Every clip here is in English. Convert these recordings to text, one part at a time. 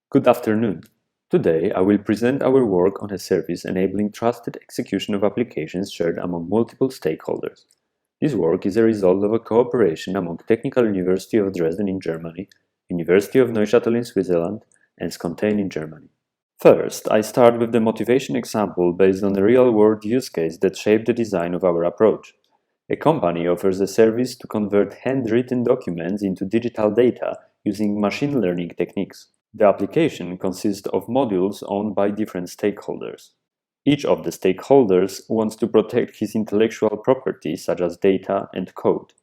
Good afternoon. Today I will present our work on a service enabling trusted execution of applications shared among multiple stakeholders. This work is a result of a cooperation among Technical University of Dresden in Germany, University of Neuchâtel in Switzerland, and Skontain in Germany. First, I start with the motivation example based on a real-world use case that shaped the design of our approach. A company offers a service to convert handwritten documents into digital data using machine learning techniques. The application consists of modules owned by different stakeholders. Each of the stakeholders wants to protect his intellectual property, such as data and code.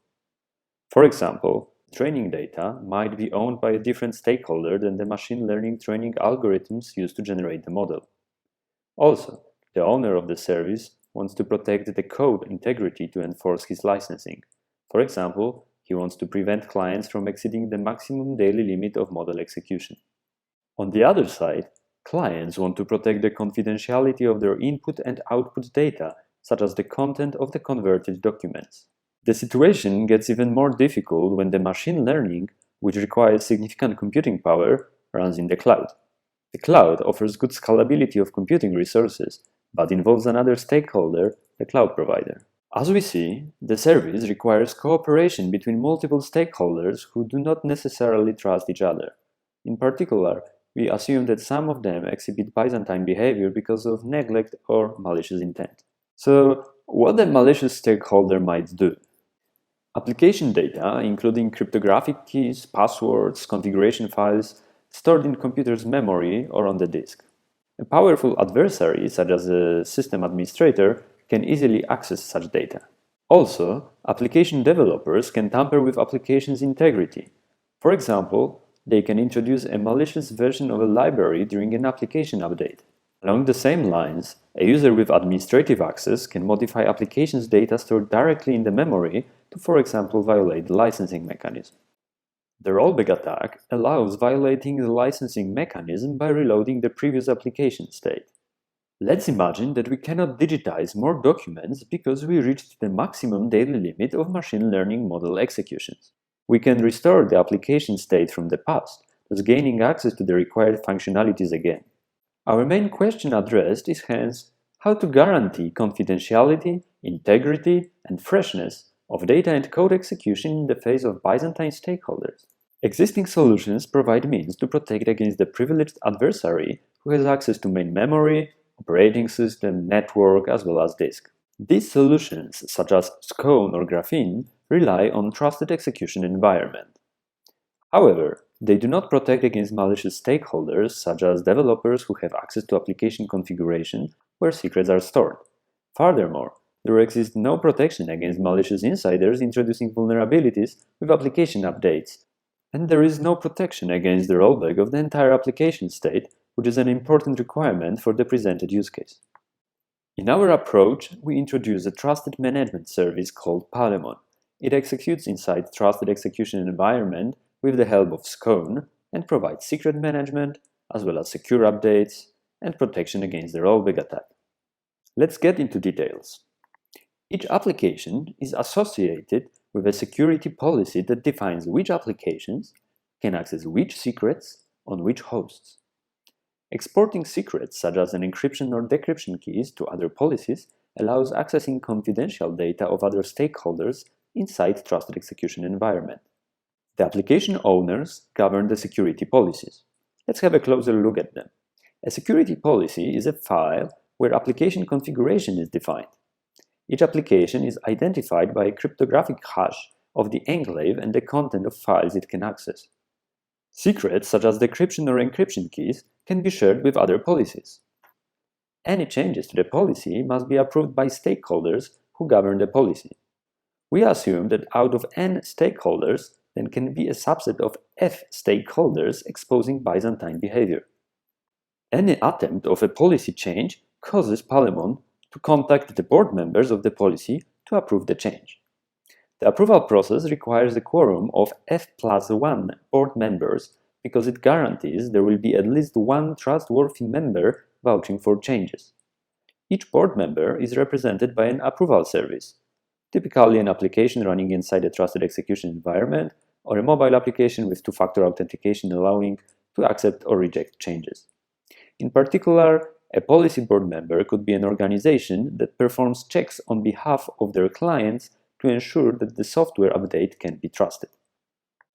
For example, training data might be owned by a different stakeholder than the machine learning training algorithms used to generate the model. Also, the owner of the service wants to protect the code integrity to enforce his licensing. For example, he wants to prevent clients from exceeding the maximum daily limit of model execution. On the other side, clients want to protect the confidentiality of their input and output data, such as the content of the converted documents. The situation gets even more difficult when the machine learning, which requires significant computing power, runs in the cloud. The cloud offers good scalability of computing resources, but involves another stakeholder, the cloud provider. As we see, the service requires cooperation between multiple stakeholders who do not necessarily trust each other. In particular, we assume that some of them exhibit Byzantine behavior because of neglect or malicious intent. So, what a malicious stakeholder might do? Application data, including cryptographic keys, passwords, configuration files, stored in computer's memory or on the disk. A powerful adversary, such as a system administrator, can easily access such data. Also, application developers can tamper with application's integrity. For example, they can introduce a malicious version of a library during an application update. Along the same lines, a user with administrative access can modify application's data stored directly in the memory to, for example, violate the licensing mechanism. The rollback attack allows violating the licensing mechanism by reloading the previous application state. Let's imagine that we cannot digitize more documents because we reached the maximum daily limit of machine learning model executions. We can restore the application state from the past, thus gaining access to the required functionalities again. Our main question addressed is hence how to guarantee confidentiality, integrity, and freshness of data and code execution in the face of Byzantine stakeholders. Existing solutions provide means to protect against the privileged adversary who has access to main memory, operating system, network, as well as disk. These solutions, such as Scone or Graphene, rely on trusted execution environment. However, they do not protect against malicious stakeholders, such as developers who have access to application configuration where secrets are stored. Furthermore, there exists no protection against malicious insiders introducing vulnerabilities with application updates. And there is no protection against the rollback of the entire application state, which is an important requirement for the presented use case. In our approach, we introduce a trusted management service called Palemon. It executes inside trusted execution environment with the help of Scone and provides secret management, as well as secure updates and protection against the rollback attack. Let's get into details. Each application is associated with a security policy that defines which applications can access which secrets on which hosts. Exporting secrets such as an encryption or decryption keys to other policies allows accessing confidential data of other stakeholders inside trusted execution environment. The application owners govern the security policies. Let's have a closer look at them. A security policy is a file where application configuration is defined. Each application is identified by a cryptographic hash of the enclave and the content of files it can access. Secrets such as decryption or encryption keys can be shared with other policies. Any changes to the policy must be approved by stakeholders who govern the policy. We assume that out of n stakeholders, there can be a subset of f stakeholders exposing Byzantine behavior. Any attempt of a policy change causes Palemon to contact the board members of the policy to approve the change. The approval process requires a quorum of f+1 board members because it guarantees there will be at least one trustworthy member vouching for changes. Each board member is represented by an approval service, typically an application running inside a trusted execution environment or a mobile application with two-factor authentication allowing to accept or reject changes. In particular, a policy board member could be an organization that performs checks on behalf of their clients to ensure that the software update can be trusted.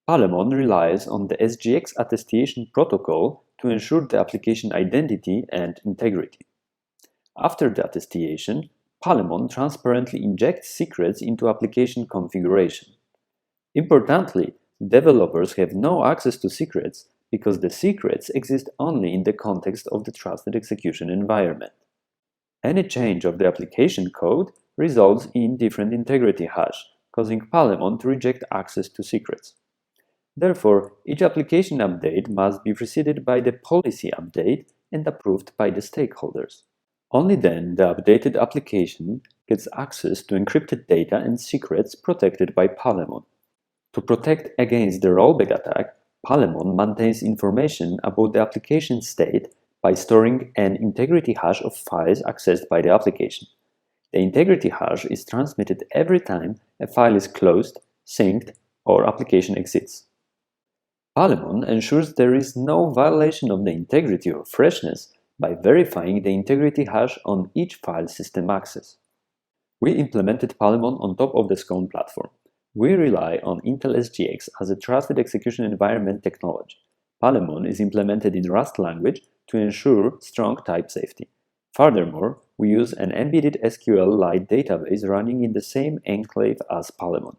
Palemon relies on the SGX attestation protocol to ensure the application identity and integrity. After the attestation, Palemon transparently injects secrets into application configuration. Importantly, developers have no access to secrets because the secrets exist only in the context of the trusted execution environment. Any change of the application code results in different integrity hash, causing Palemon to reject access to secrets. Therefore, each application update must be preceded by the policy update and approved by the stakeholders. Only then the updated application gets access to encrypted data and secrets protected by Palemon. To protect against the rollback attack, Palemon maintains information about the application state by storing an integrity hash of files accessed by the application. The integrity hash is transmitted every time a file is closed, synced, or application exits. Palemon ensures there is no violation of the integrity or freshness by verifying the integrity hash on each file system access. We implemented Palemon on top of the Scone platform. We rely on Intel SGX as a trusted execution environment technology. Palemon is implemented in Rust language to ensure strong type safety. Furthermore, we use an embedded SQLite database running in the same enclave as Palemon.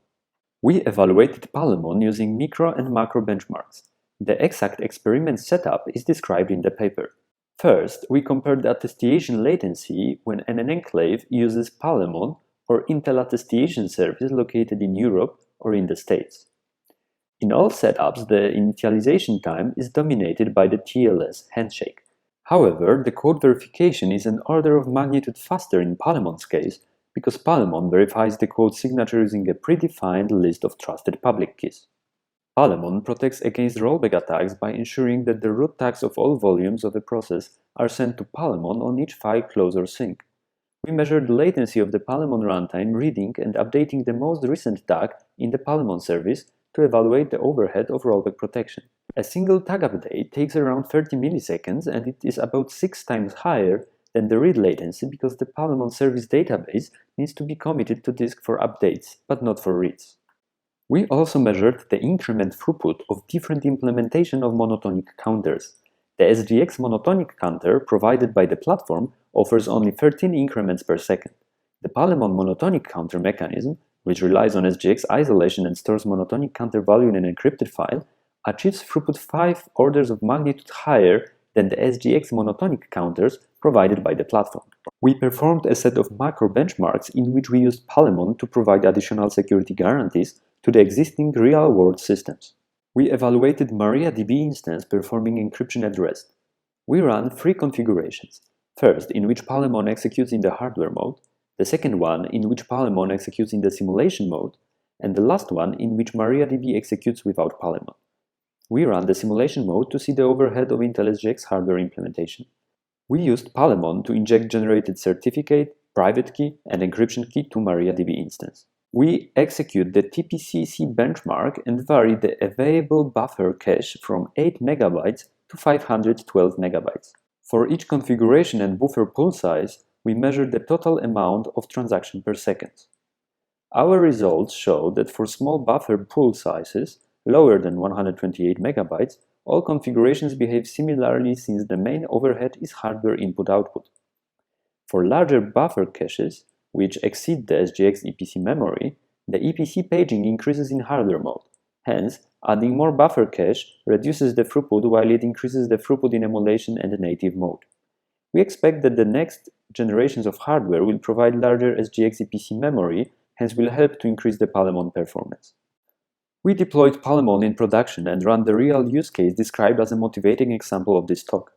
We evaluated Palemon using micro and macro benchmarks. The exact experiment setup is described in the paper. First, we compared the attestation latency when an enclave uses Palemon or Intel attestation service located in Europe or in the States. In all setups, the initialization time is dominated by the TLS handshake. However, the code verification is an order of magnitude faster in Palemon's case because Palemon verifies the code signature using a predefined list of trusted public keys. Palemon protects against rollback attacks by ensuring that the root tags of all volumes of a process are sent to Palemon on each file close or sync. We measured the latency of the Palemon runtime reading and updating the most recent tag in the Palemon service to evaluate the overhead of rollback protection. A single tag update takes around 30 milliseconds and it is about 6 times higher than the read latency because the Palemon service database needs to be committed to disk for updates, but not for reads. We also measured the increment throughput of different implementation of monotonic counters. The SGX monotonic counter provided by the platform offers only 13 increments per second. The Palemon monotonic counter mechanism, which relies on SGX isolation and stores monotonic counter value in an encrypted file, achieves throughput 5 orders of magnitude higher than the SGX monotonic counters provided by the platform. We performed a set of macro benchmarks in which we used Palemon to provide additional security guarantees to the existing real-world systems. We evaluated MariaDB instance performing encryption at rest. We ran 3 configurations. First, in which Palemon executes in the hardware mode, the second one in which Palemon executes in the simulation mode, and the last one in which MariaDB executes without Palemon. We ran the simulation mode to see the overhead of Intel SGX hardware implementation. We used Palemon to inject generated certificate, private key, and encryption key to MariaDB instance. We execute the TPCC benchmark and vary the available buffer cache from 8 MB to 512 MB. For each configuration and buffer pool size, we measure the total amount of transaction per second. Our results show that for small buffer pool sizes, lower than 128 MB, all configurations behave similarly since the main overhead is hardware input-output. For larger buffer caches, which exceed the SGX EPC memory, the EPC paging increases in hardware mode. Hence, adding more buffer cache reduces the throughput while it increases the throughput in emulation and native mode. We expect that the next generations of hardware will provide larger SGX EPC memory, hence will help to increase the Palemon performance. We deployed Palemon in production and ran the real use case described as a motivating example of this talk.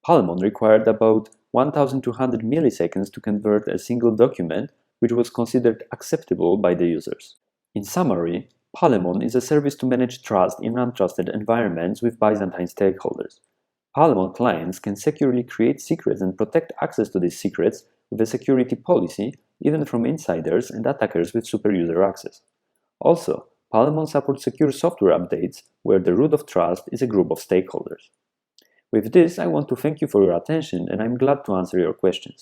Palemon required about 1200 milliseconds to convert a single document, which was considered acceptable by the users. In summary, Palemon is a service to manage trust in untrusted environments with Byzantine stakeholders. Palemon clients can securely create secrets and protect access to these secrets with a security policy, even from insiders and attackers with superuser access. Also, Palemon supports secure software updates where the root of trust is a group of stakeholders. With this, I want to thank you for your attention, and I'm glad to answer your questions.